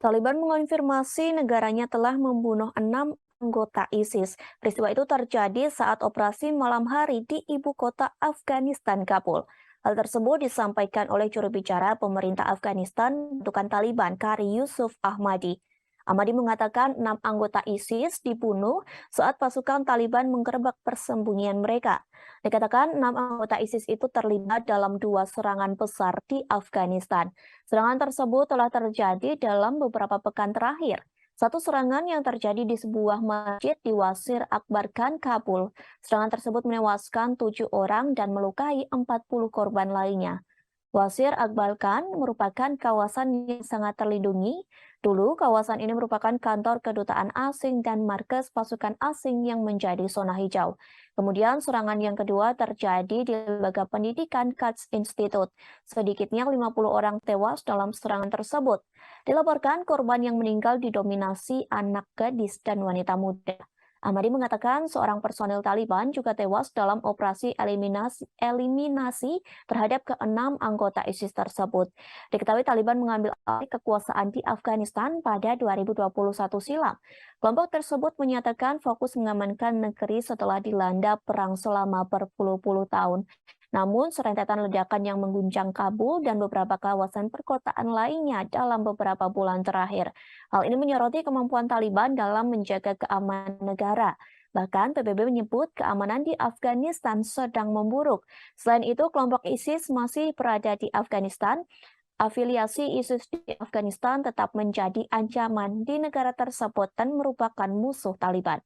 Taliban mengonfirmasi negaranya telah membunuh 6 anggota ISIS. Peristiwa itu terjadi saat operasi malam hari di ibu kota Afghanistan, Kabul. Hal tersebut disampaikan oleh juru bicara pemerintah Afghanistan, bentukan Taliban, Kari Yusuf Ahmadi. Ahmadi mengatakan 6 anggota ISIS dibunuh saat pasukan Taliban menggerebek persembunyian mereka. Dikatakan 6 anggota ISIS itu terlibat dalam 2 serangan besar di Afghanistan. Serangan tersebut telah terjadi dalam beberapa pekan terakhir. Satu serangan yang terjadi di sebuah masjid di Wasir Akbar Khan, Kabul. Serangan tersebut menewaskan 7 orang dan melukai 40 korban lainnya. Wasir Akbar Khan merupakan kawasan yang sangat terlindungi. Dulu, kawasan ini merupakan kantor kedutaan asing dan markas pasukan asing yang menjadi zona hijau. Kemudian, serangan yang kedua terjadi di lembaga pendidikan Kats Institute. Sedikitnya 50 orang tewas dalam serangan tersebut. Dilaporkan korban yang meninggal didominasi anak gadis dan wanita muda. Ahmadi mengatakan seorang personel Taliban juga tewas dalam operasi eliminasi terhadap ke-6 anggota ISIS tersebut. Diketahui Taliban mengambil alih kekuasaan di Afghanistan pada 2021 silam. Kelompok tersebut menyatakan fokus mengamankan negeri setelah dilanda perang selama berpuluh-puluh tahun. Namun, serentetan ledakan yang mengguncang Kabul dan beberapa kawasan perkotaan lainnya dalam beberapa bulan terakhir. Hal ini menyoroti kemampuan Taliban dalam menjaga keamanan negara. Bahkan PBB menyebut keamanan di Afghanistan sedang memburuk. Selain itu, kelompok ISIS masih berada di Afghanistan. Afiliasi ISIS di Afghanistan tetap menjadi ancaman di negara tersebut dan merupakan musuh Taliban.